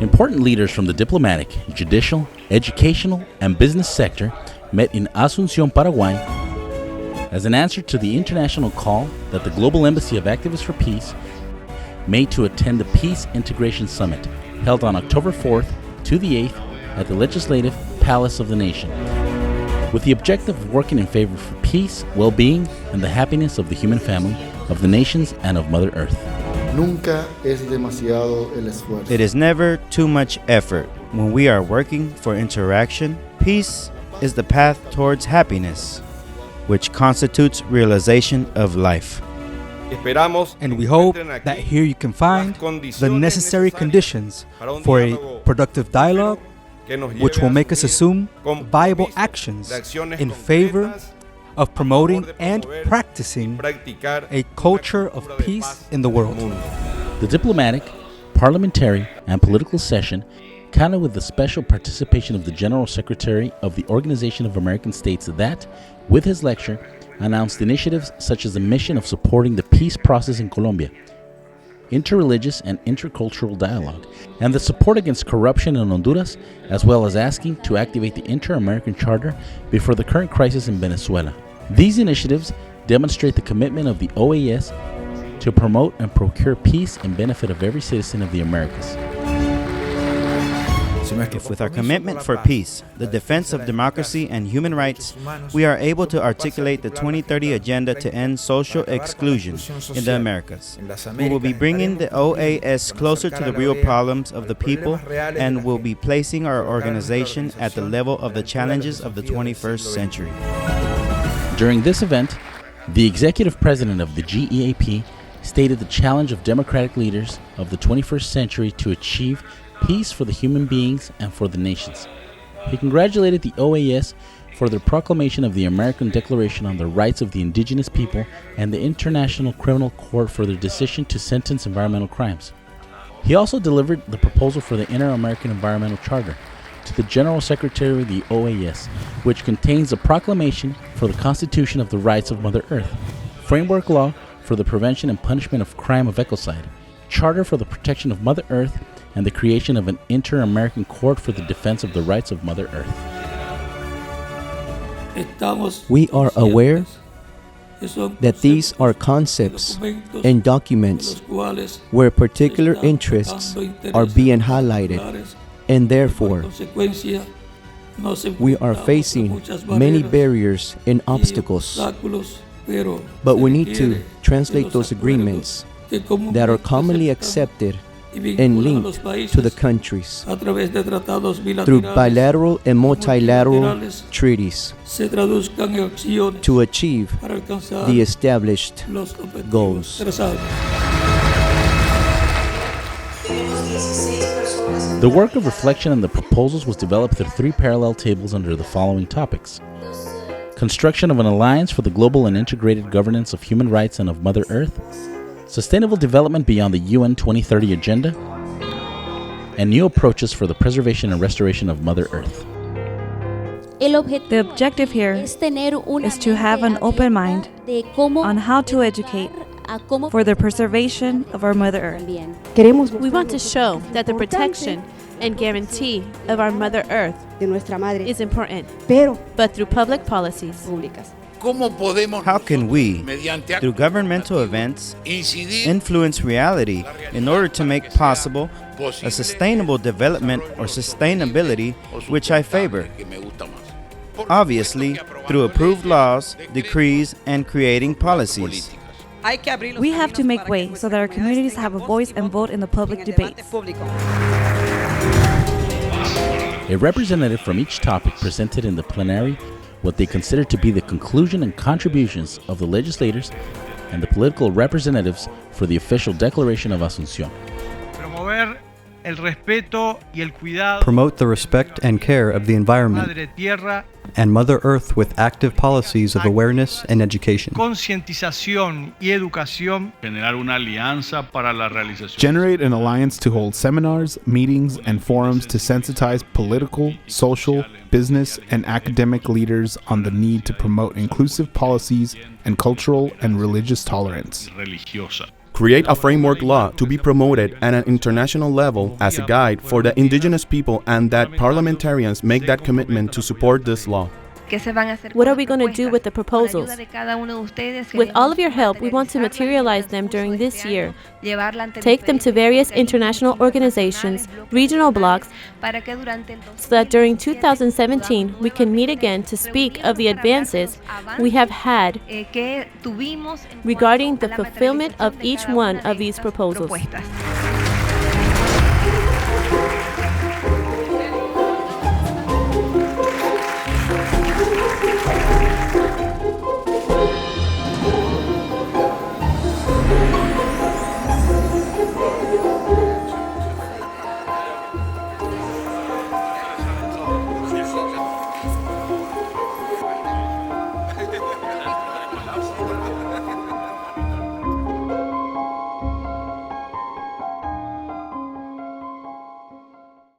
Important leaders from the diplomatic, judicial, educational, and business sector met in Asunción, Paraguay, as an answer to the international call that the Global Embassy of Activists for Peace made to attend the Peace Integration Summit, held on October 4th to the 8th at the Legislative Palace of the nation, with the objective of working in favor for peace, well-being, and the happiness of the human family, of the nations, and of Mother Earth. Nunca es demasiado el esfuerzo. It is never too much effort when we are working for interaction. Peace is the path towards happiness, which constitutes realization of life. And we hope that here you can find the necessary conditions for a productive dialogue, which will make us assume viable actions in favor of promoting and practicing a culture of peace in the world. The diplomatic, parliamentary, and political session counted with the special participation of the General Secretary of the Organization of American States that, with his lecture, announced initiatives such as the mission of supporting the peace process in Colombia, interreligious and intercultural dialogue, and the support against corruption in Honduras, as well as asking to activate the Inter-American Charter before the current crisis in Venezuela. These initiatives demonstrate the commitment of the OAS to promote and procure peace in benefit of every citizen of the Americas. If with our commitment for peace, the defense of democracy and human rights, we are able to articulate the 2030 agenda to end social exclusion in the Americas, we will be bringing the OAS closer to the real problems of the people and will be placing our organization at the level of the challenges of the 21st century. During this event, the executive president of the GEAP stated the challenge of democratic leaders of the 21st century to achieve peace for the human beings and for the nations. He congratulated the OAS for their proclamation of the American Declaration on the Rights of the Indigenous People and the International Criminal Court for their decision to sentence environmental crimes. He also delivered the proposal for the Inter-American Environmental Charter to the General Secretary of the OAS, which contains a proclamation for the Constitution of the Rights of Mother Earth, framework law for the prevention and punishment of crime of ecocide, charter for the protection of Mother Earth, and the creation of an Inter-American Court for the defense of the rights of Mother Earth. We are aware that these are concepts and documents where particular interests are being highlighted, and therefore we are facing many barriers and obstacles. But we need to translate those agreements that are commonly accepted and linked to the countries through bilateral and multilateral treaties to achieve the established goals. The work of reflection and the proposals was developed through 3 parallel tables under the following topics: construction of an alliance for the global and integrated governance of human rights and of Mother Earth, sustainable development beyond the UN 2030 agenda, and new approaches for the preservation and restoration of Mother Earth. The objective here is to have an open mind on how to educate for the preservation of our Mother Earth. We want to show that the protection and guarantee of our Mother Earth is important, but through public policies. How can we, through governmental events, influence reality in order to make possible a sustainable development or sustainability, which I favor? Obviously, through approved laws, decrees, and creating policies. We have to make way so that our communities have a voice and vote in the public debates. A representative from each topic presented in the plenary what they consider to be the conclusion and contributions of the legislators and the political representatives for the official Declaration of Asunción. Promote the respect and care of the environment and Mother Earth with active policies of awareness and education. Generate an alliance to hold seminars, meetings, and forums to sensitize political, social, business, and academic leaders on the need to promote inclusive policies and cultural and religious tolerance. create a framework law to be promoted at an international level as a guide for the indigenous people, and that parliamentarians make that commitment to support this law. What are we going to do with the proposals? With all of your help, we want to materialize them during this year, take them to various international organizations, regional blocs, so that during 2017 we can meet again to speak of the advances we have had regarding the fulfillment of each one of these proposals.